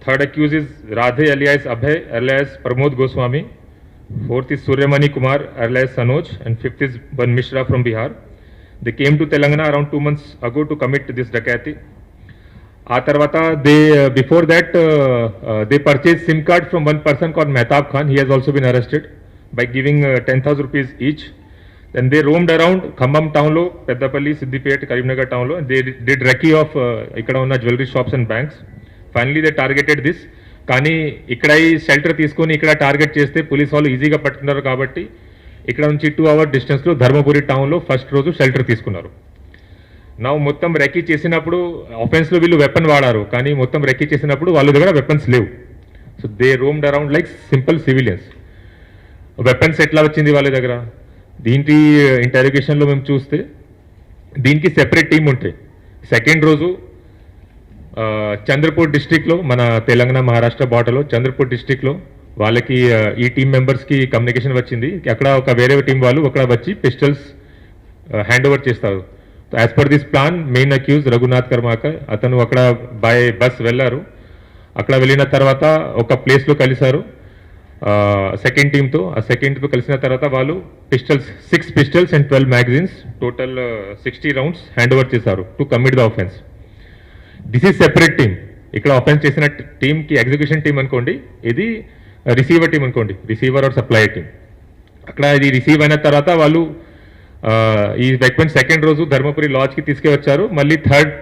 Third accused is Radhe alias Abhay alias Pramod Goswami. Fourth is Suryamani Kumar alias Sanoj, and fifth is Ban Mishra from Bihar. They came to Telangana around 2 months ago to commit this dakati. Before that, they purchased SIM card from one person called Mehtab Khan. He has also been arrested by giving 10,000 rupees each. Then they roamed around Khambam town lo, Peddapalli, Siddipet, Karimnagar town lo, and they did recce of ikkada unna jewelry shops and banks. Finally they targeted this. కానీ ఇక్కడ ఈ shelter తీసుకొని ఇక్కడ target చేస్తే police వాళ్ళు ఈజీగా పట్టుకున్నారు కాబట్టి ఇక్కడ నుంచి 2 hour డిస్టెన్స్లో ధర్మపురి టౌన్లో ఫస్ట్ రోజు షెల్టర్ తీసుకున్నారు. నా మొత్తం రెక్కీ చేసినప్పుడు ఆఫెన్స్లో వీళ్ళు వెపన్ వాడారు, కానీ మొత్తం రెక్కీ చేసినప్పుడు వాళ్ళ దగ్గర వెపన్స్ లేవు. So they roamed around like simple civilians. Weapons ఎట్లా వచ్చింది వాళ్ళ దగ్గర? దీంట్లో ఇంటరాగేషన్లో మేము చూస్తే దీనికి సెపరేట్ టీం ఉంటాయి. సెకండ్ రోజు చంద్రపూర్ డిస్ట్రిక్ట్లో, మన తెలంగాణ మహారాష్ట్ర బార్డర్లో చంద్రపూర్ డిస్ట్రిక్ట్లో వాళ్ళకి ఈ టీం మెంబర్స్కి కమ్యూనికేషన్ వచ్చింది. అక్కడ ఒక వేరే టీం వాళ్ళు అక్కడ వచ్చి పిస్టల్స్ హ్యాండ్ ఓవర్ చేస్తారు. As per this plan main accused Raghunath Karmakar అతను అక్కడ బై బస్ వెళ్ళారు. అక్కడ వెళ్ళిన తర్వాత ఒక ప్లేస్లో కలిశారు సెకండ్ టీంతో. ఆ సెకండ్ టీంతో కలిసిన తర్వాత వాళ్ళు pistols 6 pistols and 12 magazines total 60 rounds hand over చేశారు to commit the offence. This is separate team. ఇక్కడ ఆఫెన్స్ చేసిన టీంకి ఎగ్జిక్యూషన్ టీం అనుకోండి, ఇది రిసీవర్ టీం అనుకోండి, రిసీవర్ ఆర్ సప్లయర్ టీం. అక్కడ ఇది రిసీవ్ అయిన తర్వాత వాళ్ళు ఈ వెపన్ సెకండ్ రోజు ధర్మపురి లాడ్జ్కి తీసుకువచ్చారు. మళ్ళీ third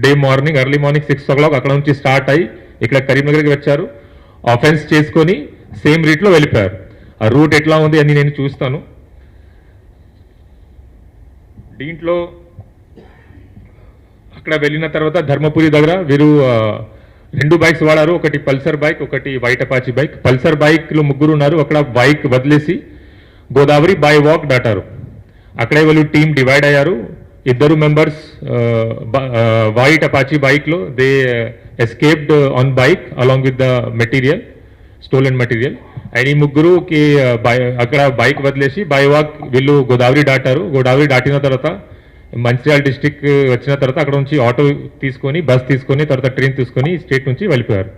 day morning early morning 6 o'clock అక్కడ నుంచి స్టార్ట్ అయ్యి ఇక్కడ కరీంనగర్కి వచ్చారు. ఆఫెన్స్ చేసుకొని సేమ్ రూట్లో వెళ్ళిపోయారు. ఆ రూట్ ఎట్లా ఉంది అని నేను చూస్తాను. దీంట్లో అక్కడ వెళ్ళిన తర్వాత ధర్మపురి దగ్గర వీరు 2 బైక్స్ వాడారు. ఒకటి పల్సర్ బైక్, ఒకటి వైట్ అపాచీ బైక్. పల్సర్ బైక్లో 3 ఉన్నారు. అక్కడ బైక్ వదిలేసి గోదావరి బై వాక్ దాటారు. అక్కడే వాళ్ళు టీం డివైడ్ అయ్యారు. 2 మెంబర్స్ వైట్ అపాచీ బైక్లో they escaped on bike along with the material, stolen material. And ఈ 3కి అక్కడ బైక్ వదిలేసి బై వాక్ వీళ్ళు గోదావరి దాటారు. గోదావరి దాటిన తర్వాత మంచిర్యాల డిస్టిక్ వచ్చిన తర్వాత అక్కడ నుంచి ఆటో తీసుకొని, బస్ తీసుకొని, తర్వాత ట్రైన్ తీసుకొని స్టేట్ నుంచి వెళ్ళిపోయారు.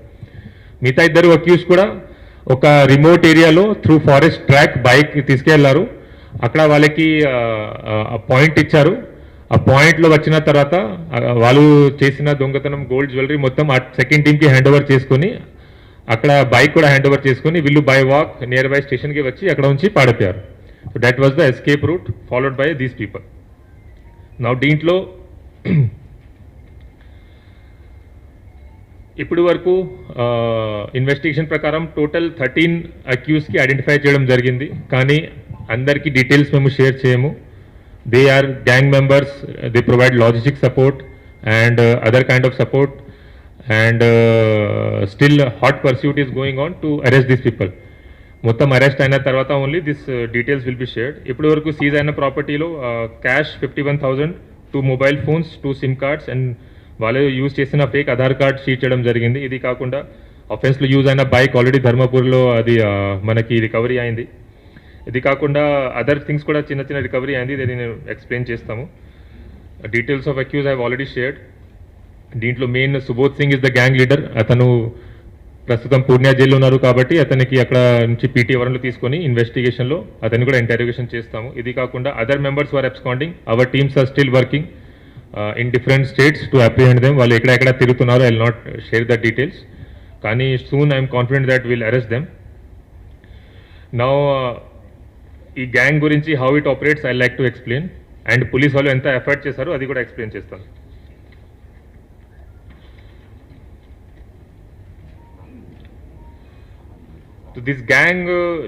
మిగతా 2 అక్యూస్ కూడా ఒక రిమోట్ ఏరియాలో త్రూ ఫారెస్ట్ ట్రాక్ బైక్ తీసుకెళ్లారు. అక్కడ వాళ్ళకి పాయింట్ ఇచ్చారు. ఆ పాయింట్లో వచ్చిన తర్వాత వాళ్ళు చేసిన దొంగతనం గోల్డ్ జ్యువెలరీ మొత్తం ఆ సెకండ్ టీంకి హ్యాండ్ ఓవర్ చేసుకొని, అక్కడ బైక్ కూడా హ్యాండ్ ఓవర్ చేసుకొని వీళ్ళు బై వాక్ నియర్ బై స్టేషన్కి వచ్చి అక్కడ నుంచి పాడిపోయారు. So that was the escape route followed by these people. నా దీంట్లో ఇప్పటి వరకు ఇన్వెస్టిగేషన్ ప్రకారం టోటల్ 13 అక్యూస్కి ఐడెంటిఫై చేయడం జరిగింది, కానీ అందరికీ డీటెయిల్స్ మేము షేర్ చేయము. They are gang members, they provide logistic support and other kind of support, and still hot pursuit is going on to arrest these people. మొత్తం అరెస్ట్ అయిన తర్వాత only this details will be shared. ఇప్పటి వరకు seize అయిన ప్రాపర్టీలో cash 51,000, 2 mobile phones, 2 SIM cards and వాళ్ళు use చేసిన fake Aadhaar card seize చేయడం జరిగింది. ఇది కాకుండా ఆఫెన్స్లో యూజ్ అయిన బైక్ ఆల్రెడీ ధర్మపూర్లో అది మనకి రికవరీ అయింది. ఇది కాకుండా అదర్ థింగ్స్ కూడా చిన్న చిన్న రికవరీ అయింది, దీన్ని నేను ఎక్స్ప్లెయిన్ చేస్తాము. Details of accuse I already shared. దీంట్లో main Subodh Singh is the gang leader. అతను ప్రస్తుతం పూర్ణియా జైల్లో ఉన్నారు కాబట్టి అతనికి అక్కడ నుంచి పీటీ వరంలో తీసుకొని ఇన్వెస్టిగేషన్లో అతన్ని కూడా ఇంటరాగేషన్ చేస్తాము. ఇది కాకుండా other members are absconding. Our teams are still working in different states to apprehend them. వాళ్ళు ఎక్కడెక్కడ తిరుగుతున్నారో I will not share the details, కానీ soon I'm confident that will arrest them. Now ఈ గ్యాంగ్ గురించి how it operates I like to explain, and police వాళ్ళు ఎంత effort చేశారో అది కూడా ఎక్స్ప్లెయిన్ చేస్తాను. So this gang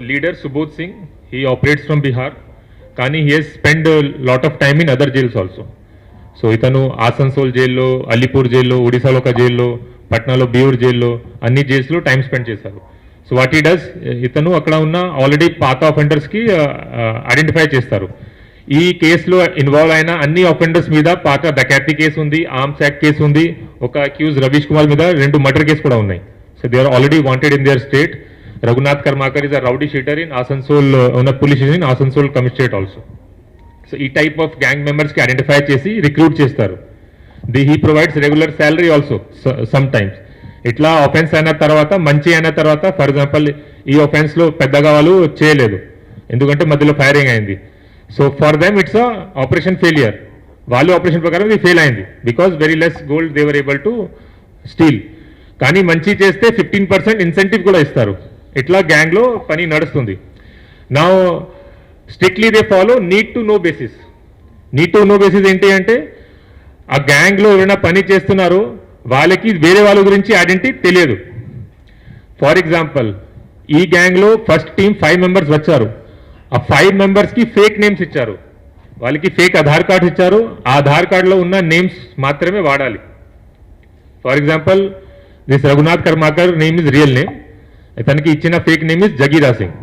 leader Subodh Singh, he operates from Bihar, కానీ he has spent a lot of time in other jails also. So ఇతను ఆసన్సోల్ జైల్లో, అలీపూర్ జైల్లో, ఒడిశాలో ఒక జైల్లో, పట్నాలో బీయూర్ జైల్లో, అన్ని జైల్స్లో టైం స్పెండ్ చేశారు. సో వాట్ హీ డస్, ఇతను అక్కడ ఉన్న ఆల్రెడీ పాత ఆఫెండర్స్కి ఐడెంటిఫై చేస్తారు. ఈ కేసులో ఇన్వాల్వ్ అయిన అన్ని ఆఫెండర్స్ మీద పాత డకాతి కేసు ఉంది, ఆర్మ్స్ యాక్ట్ కేసు ఉంది, ఒక అక్యూజ్ రవీష్ కుమార్ మీద 2 మర్డర్ కేసు కూడా ఉన్నాయి. So they are already wanted in their state. Raghunath Karmakar is a rowdy shooter in Asansol, on a police station in Asansol Commissionerate also. So e type of gang members ki identify chesi recruit chestaru. He provides regular salary also sometimes. ఇట్లా offence అయిన తర్వాత మంచి అయిన తర్వాత for example ఈ ఆఫెన్స్లో పెద్దగా వాళ్ళు చేయలేదు ఎందుకంటే మధ్యలో ఫైరింగ్ అయింది. So for them it's operation failure. వాళ్ళు ఆపరేషన్ ప్రకారం ఇది ఫెయిల్ అయింది because very less gold they were able to steal. కానీ మంచి చేస్తే 15% ఇన్సెంటివ్ కూడా ఇస్తారు. ఇట్లా గ్యాంగ్లో పని నడుస్తుంది. నా strictly they follow need to know basis. Need to know basis ఏంటి అంటే ఆ గ్యాంగ్లో ఎవరైనా పని చేస్తున్నారో వాళ్ళకి వేరే వాళ్ళ గురించి ఐడెంటిటీ తెలియదు. ఫర్ ఎగ్జాంపుల్ ఈ గ్యాంగ్లో ఫస్ట్ టీం 5 మెంబర్స్ వచ్చారు. ఆ 5 మెంబర్స్కి ఫేక్ నేమ్స్ ఇచ్చారు. వాళ్ళకి ఫేక్ ఆధార్ కార్డ్స్ ఇచ్చారు. ఆ ఆధార్ కార్డులో ఉన్న నేమ్స్ మాత్రమే వాడాలి. For example this Raghunath Karmakar name is real name, అతనికి ఇచ్చిన ఫేక్ నేమ్ ఇస్ జగీరా సింగ్.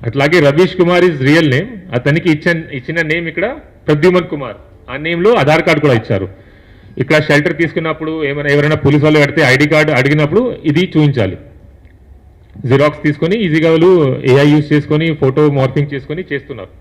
అట్లాగే Ravish Kumar is real name, అతనికి ఇచ్చిన నేమ్ ఇక్కడ ప్రద్యుమన్ కుమార్, ఆ నేమ్లో ఆధార్ కార్డు కూడా ఇచ్చారు. ఇక్కడ షెల్టర్ తీసుకున్నప్పుడు ఎవరైనా పోలీసు వాళ్ళు కడితే ఐడి కార్డు అడిగినప్పుడు ఇది చూపించాలి. జిరాక్స్ తీసుకొని ఈజీగా వాళ్ళు ఏఐ యూస్ చేసుకొని ఫోటో మార్ఫింగ్ చేసుకొని చేస్తున్నారు.